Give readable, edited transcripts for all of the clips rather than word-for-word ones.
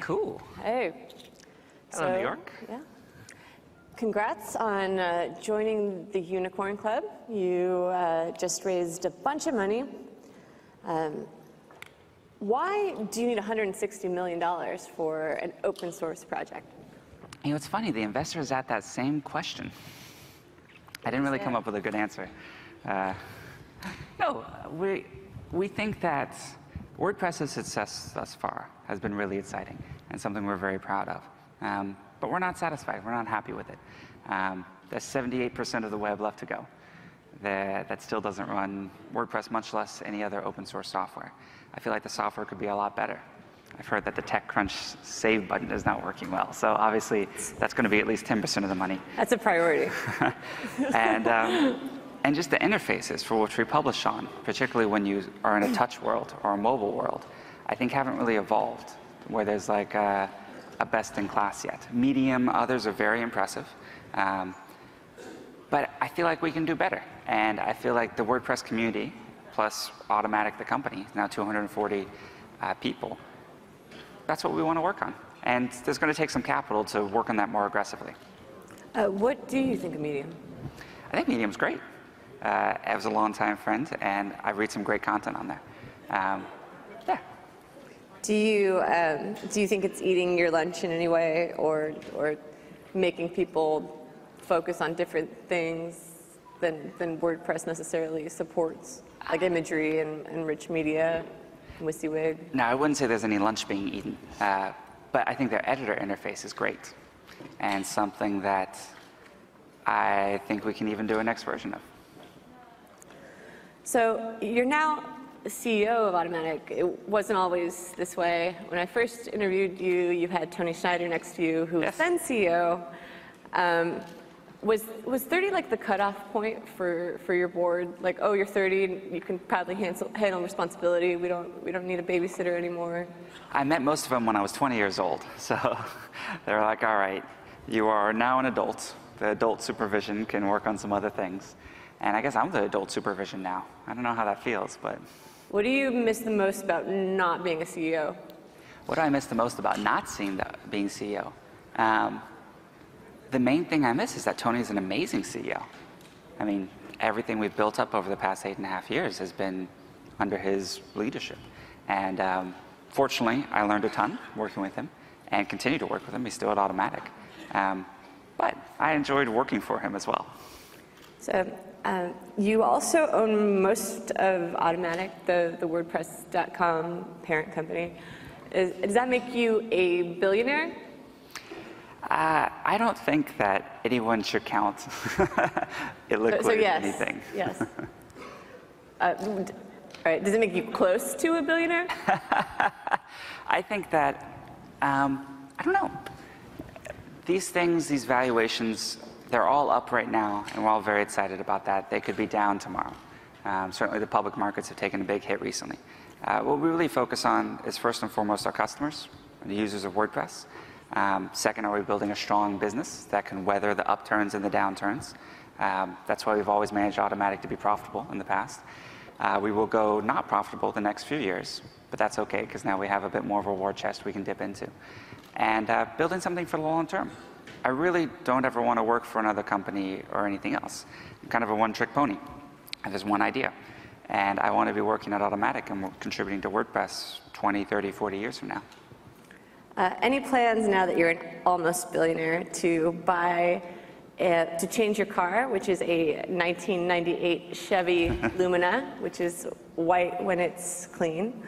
Cool. Hey. Hello, New York. Yeah. Congrats on joining the Unicorn Club. You just raised a bunch of money. Why do you need $160 million for an open source project? You know, it's funny, the investors at that same question. I didn't really come up with a good answer. No, we think that WordPress's success thus far has been really exciting and something we're very proud of. But we're not satisfied. We're not happy with it. There's 78% of the web left to go. That still doesn't run WordPress, much less any other open source software. I feel like the software could be a lot better. I've heard that the TechCrunch save button is not working well. So obviously, that's going to be at least 10% of the money. That's a priority. And just the interfaces for which we publish on, particularly when you are in a touch world or a mobile world, I think haven't really evolved where there's like a best in class yet. Medium, others are very impressive. But I feel like we can do better. And I feel like the WordPress community, plus Automattic, the company, now 240 people, that's what we want to work on. And there's going to take some capital to work on that more aggressively. What do you think of Medium? I think Medium's great. I was a longtime friend, and I read some great content on there. Yeah. Do you think it's eating your lunch in any way, or making people focus on different things than WordPress necessarily supports, like imagery and rich media, WYSIWYG? No, I wouldn't say there's any lunch being eaten, but I think their editor interface is great, and something that I think we can even do a next version of. So you're now the CEO of Automattic. It wasn't always this way. When I first interviewed you, you had Tony Schneider next to you, who was then CEO. Was 30 like the cutoff point for your board? Like, oh, you're 30, you can proudly handle responsibility. We don't need a babysitter anymore. I met most of them when I was 20 years old. So they were like, all right, you are now an adult. The adult supervision can work on some other things. And I guess I'm the adult supervision now. I don't know how that feels, but. What do you miss the most about not being a CEO? What do I miss the most about not being CEO? The main thing I miss is that Tony is an amazing CEO. I mean, everything we've built up over the past 8.5 years has been under his leadership. And fortunately, I learned a ton working with him and continue to work with him. He's still at Automattic. But I enjoyed working for him as well. So you also own most of Automattic, the WordPress.com parent company. Does that make you a billionaire? I don't think that anyone should count illiquid so yes, anything. Yes. All right. Does it make you close to a billionaire? I think that, I don't know. These things, these valuations, they're all up right now, and we're all very excited about that. They could be down tomorrow. Certainly the public markets have taken a big hit recently. What we really focus on is first and foremost our customers, the users of WordPress. Second, are we building a strong business that can weather the upturns and the downturns? That's why we've always managed Automattic to be profitable in the past. We will go not profitable the next few years, but that's okay, because now we have a bit more of a war chest we can dip into. And building something for the long term. I really don't ever want to work for another company or anything else. I'm kind of a one-trick pony. There's one idea. And I want to be working at Automattic and contributing to WordPress 20, 30, 40 years from now. Any plans now that you're an almost billionaire to change your car, which is a 1998 Chevy Lumina, which is white when it's clean?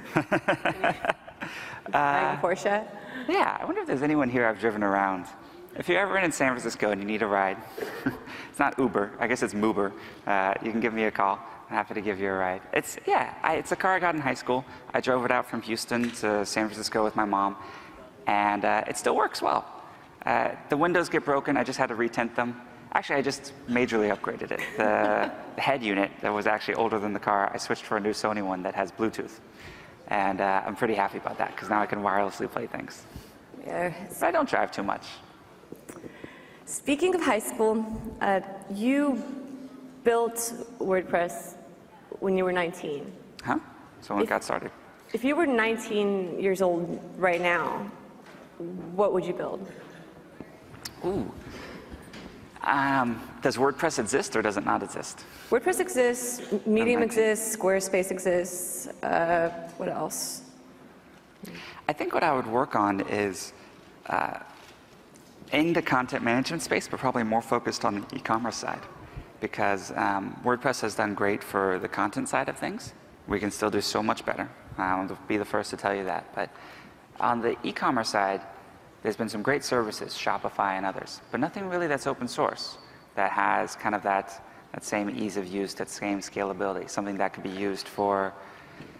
Porsche? Yeah, I wonder if there's anyone here I've driven around. If you're ever in San Francisco and you need a ride, it's not Uber, I guess it's Moober. You can give me a call. I'm happy to give you a ride. It's a car I got in high school. I drove it out from Houston to San Francisco with my mom, and it still works well. The windows get broken, I just had to retint them. Actually, I just majorly upgraded it. The head unit that was actually older than the car, I switched for a new Sony one that has Bluetooth. And I'm pretty happy about that, because now I can wirelessly play things. Yeah. But I don't drive too much. Speaking of high school, you built WordPress when you were 19. Huh? So when it got started. If you were 19 years old right now, what would you build? Ooh. Does WordPress exist or does it not exist? WordPress exists, Medium exists, Squarespace exists. What else? I think what I would work on is in the content management space, but probably more focused on the e-commerce side. Because WordPress has done great for the content side of things. We can still do so much better. I'll be the first to tell you that. But on the e-commerce side, there's been some great services, Shopify and others, but nothing really that's open source that has kind of that same ease of use, that same scalability, something that could be used for,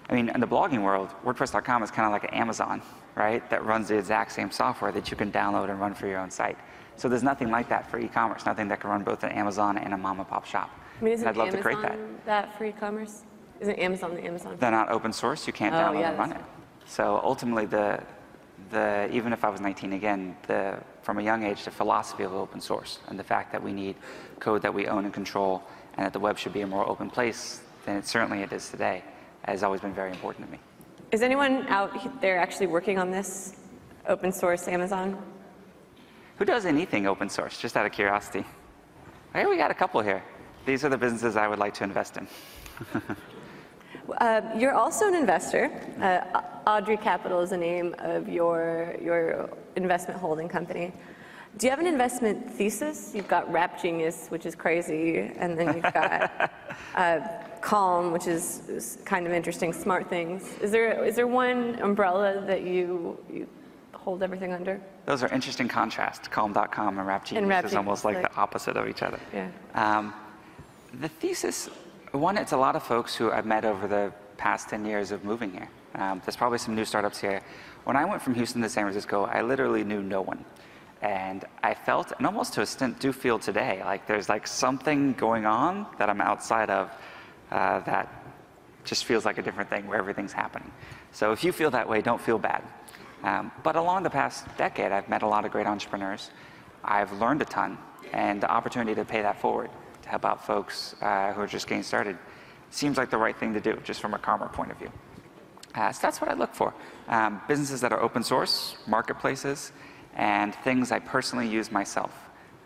I mean, in the blogging world, WordPress.com is kind of like an Amazon, right? That runs the exact same software that you can download and run for your own site. So there's nothing like that for e-commerce, nothing that can run both an Amazon and a mom and pop shop. I mean, isn't I'd love Amazon to create that. For e-commerce? Isn't Amazon the Amazon? They're not open source, you can't download and run it. So ultimately, even if I was 19 again, from a young age, the philosophy of open source and the fact that we need code that we own and control and that the web should be a more open place than it is today has always been very important to me. Is anyone out there actually working on this open source Amazon? Who does anything open source, just out of curiosity? Hey, we got a couple here. These are the businesses I would like to invest in. You're also an investor. Audrey Capital is the name of your investment holding company. Do you have an investment thesis? You've got Rap Genius, which is crazy, and then you've got Calm, which is kind of interesting, Smart Things. Is there one umbrella that you hold everything under? Those are interesting contrasts. Calm.com and Rap Genius is almost like the opposite of each other. Yeah. The thesis, one, it's a lot of folks who I've met over the past 10 years of moving here. There's probably some new startups here. When I went from Houston to San Francisco, I literally knew no one. And I felt, and almost to a extent do feel today, like there's like something going on that I'm outside of that just feels like a different thing where everything's happening. So if you feel that way, don't feel bad. But along the past decade, I've met a lot of great entrepreneurs. I've learned a ton, and the opportunity to pay that forward to help out folks who are just getting started seems like the right thing to do, just from a karma point of view. So that's what I look for. Businesses that are open source, marketplaces, and things I personally use myself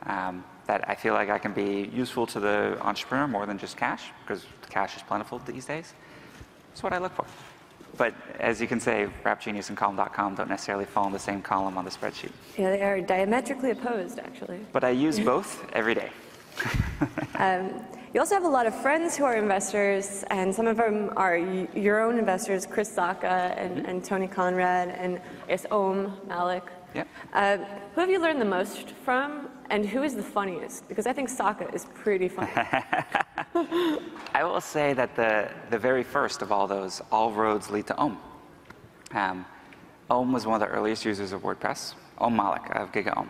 that I feel like I can be useful to the entrepreneur more than just cash, because cash is plentiful these days. That's what I look for. But as you can say, Rap Genius and Calm.com don't necessarily fall in the same column on the spreadsheet. Yeah, they are diametrically opposed, actually. But I use both every day. You also have a lot of friends who are investors, and some of them are your own investors, Chris Sacca and Tony Conrad, and I guess Malik. Yep. Who have you learned the most from, and who is the funniest? Because I think Sacca is pretty funny. I will say that the very first of all those, all roads lead to was one of the earliest users of WordPress, Malik of Giga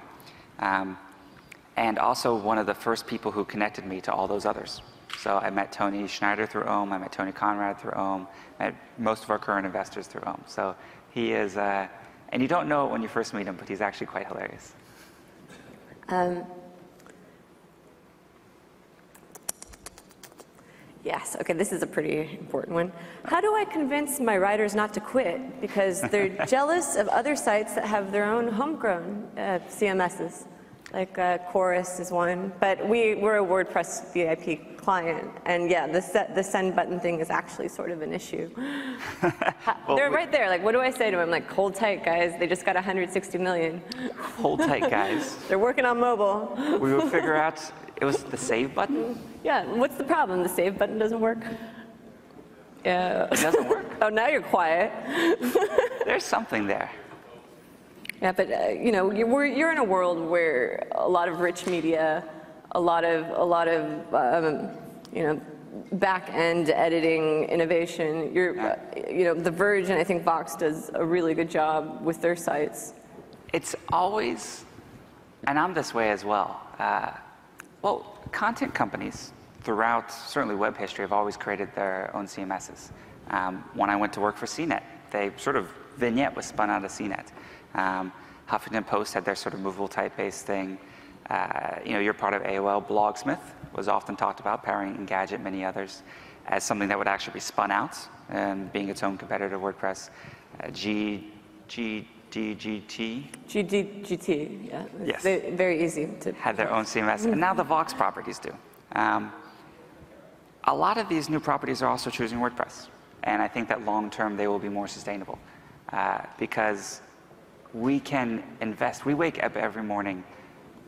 and also one of the first people who connected me to all those others. So I met Tony Schneider through I met Tony Conrad through met most of our current investors through So he is, and you don't know it when you first meet him, but he's actually quite hilarious. Yes, okay, this is a pretty important one. How do I convince my writers not to quit? Because they're jealous of other sites that have their own homegrown CMSs. Like Chorus is one, but we're a WordPress VIP client, and yeah, the send button thing is actually sort of an issue. Well, they're right there. Like, what do I say to them? Like, hold tight, guys. They just got 160 million. Hold tight, guys. They're working on mobile. We will figure out. It was the save button. Yeah. What's the problem? The save button doesn't work. Yeah. It doesn't work. Oh, now you're quiet. There's something there. Yeah, but you're in a world where a lot of rich media, a lot of back-end editing innovation. The Verge and I think Vox does a really good job with their sites. It's always, and I'm this way as well. Content companies throughout certainly web history have always created their own CMSs. When I went to work for CNET, they sort of Vignette was spun out of CNET. Huffington Post had their sort of movable typeface thing. You're part of AOL. Blogsmith was often talked about, Powering Engadget, many others, as something that would actually be spun out and being its own competitor to WordPress. GGT. GGT, yeah. Yes. Very easy to. Had their own CMS, and now the Vox properties do. A lot of these new properties are also choosing WordPress, and I think that long term they will be more sustainable because we can invest. We wake up every morning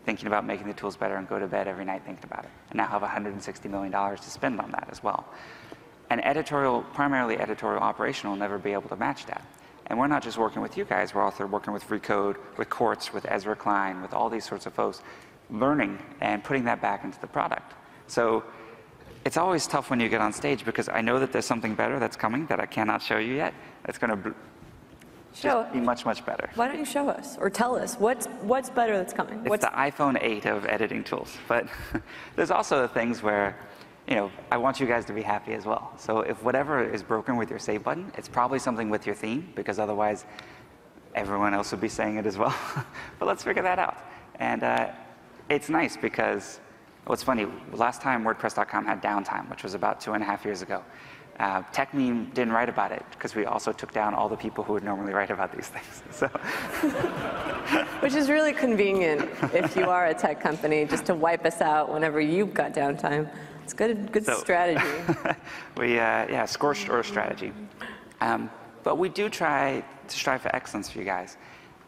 thinking about making the tools better and go to bed every night thinking about it, and now have $160 million to spend on that as well. And editorial, primarily editorial operation, will never be able to match that. And we're not just working with you guys, we're also working with Recode, with Quartz, with Ezra Klein, with all these sorts of folks, learning and putting that back into the product. So it's always tough when you get on stage because I know that there's something better that's coming that I cannot show you yet. That's going to be much, much better. Why don't you show us or tell us what's better that's coming? It's the iPhone 8 of editing tools. But there's also the things where, you know, I want you guys to be happy as well. So if whatever is broken with your save button, it's probably something with your theme because otherwise everyone else would be saying it as well. But let's figure that out. And it's nice because, what's funny, last time WordPress.com had downtime, which was about 2.5 years ago, TechMeme didn't write about it because we also took down all the people who would normally write about these things. So. Which is really convenient if you are a tech company, just to wipe us out whenever you've got downtime. It's good strategy. Yeah, scorched earth strategy. But we do try to strive for excellence for you guys.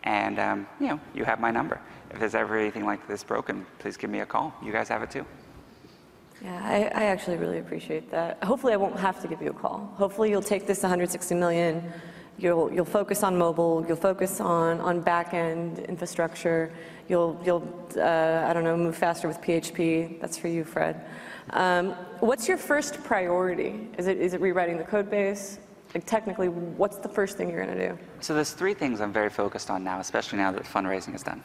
And, you know, you have my number. If there's ever anything like this broken, please give me a call. You guys have it too. Yeah, I actually really appreciate that. Hopefully I won't have to give you a call. Hopefully you'll take this 160 million, you'll focus on mobile, you'll focus on back-end infrastructure, you'll I don't know, move faster with PHP. That's for you, Fred. What's your first priority? Is it rewriting the code base? Like technically, what's the first thing you're going to do? So there's 3 things I'm very focused on now, especially now that fundraising is done.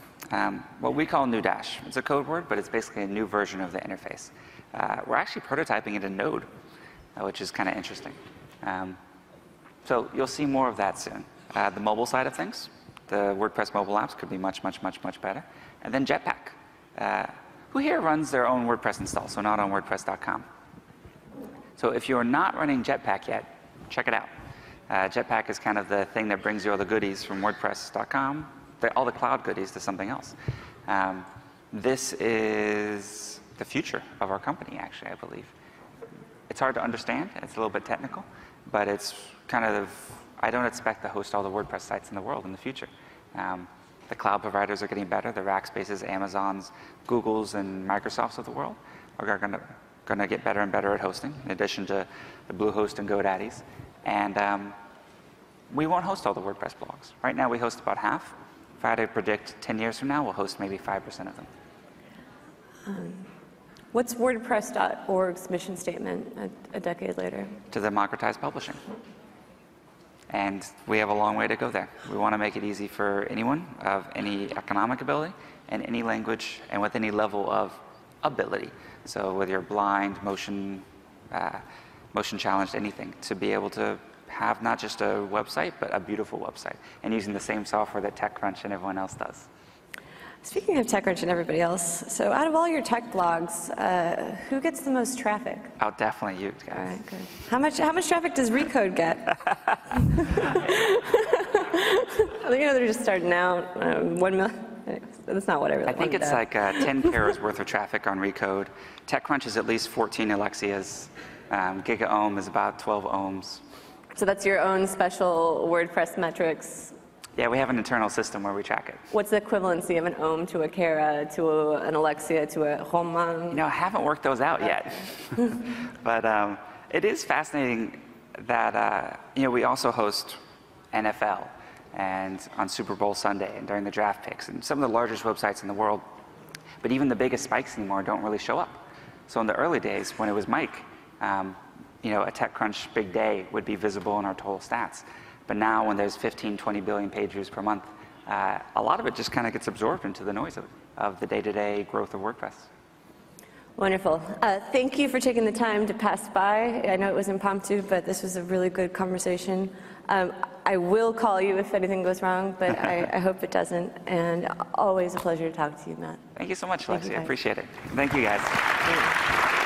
What we call New Dash. It's a code word, but it's basically a new version of the interface. We're actually prototyping it in Node, which is kind of interesting. So you'll see more of that soon. The mobile side of things, the WordPress mobile apps could be much, much, much, much better. And then Jetpack. Who here runs their own WordPress install, so not on WordPress.com? So if you're not running Jetpack yet, check it out. Jetpack is kind of the thing that brings you all the goodies from WordPress.com, all the cloud goodies to something else. This is the future of our company, actually, I believe. It's hard to understand. It's a little bit technical, but it's kind of, I don't expect to host all the WordPress sites in the world in the future. The cloud providers are getting better. The Rackspaces, Amazons, Googles, and Microsofts of the world are going to get better and better at hosting, in addition to the Bluehost and GoDaddies. And we won't host all the WordPress blogs. Right now, we host about half. If I had to predict 10 years from now, we'll host maybe 5% of them. What's WordPress.org's mission statement a decade later? To democratize publishing. And we have a long way to go there. We want to make it easy for anyone of any economic ability and any language and with any level of ability. So whether you're blind, motion challenged, anything, to be able to have not just a website, but a beautiful website, and using the same software that TechCrunch and everyone else does. Speaking of TechCrunch and everybody else, so out of all your tech blogs, who gets the most traffic? Oh, definitely you guys. All right, good. How much traffic does Recode get? I think they're just starting out. 1 million. That's not what I really I think it's like 10 caras worth of traffic on Recode. TechCrunch is at least 14 Alexias. GigaOhm is about 12 ohms. So that's your own special WordPress metrics? Yeah, we have an internal system where we track it. What's the equivalency of an ohm to a Kara, to an Alexia, to a Roman? You know, I haven't worked those out yet. But it is fascinating that, you know, we also host NFL and on Super Bowl Sunday and during the draft picks and some of the largest websites in the world. But even the biggest spikes anymore don't really show up. So in the early days, when it was Mike, you know, a TechCrunch big day would be visible in our total stats. But now when there's 15, 20 billion page views per month, a lot of it just kind of gets absorbed into the noise of the day-to-day growth of WordPress. Wonderful. Thank you for taking the time to pass by. I know it was impromptu, but this was a really good conversation. I will call you if anything goes wrong, but I hope it doesn't. And always a pleasure to talk to you, Matt. Thank you so much, Alexia. I appreciate it. Thank you, guys.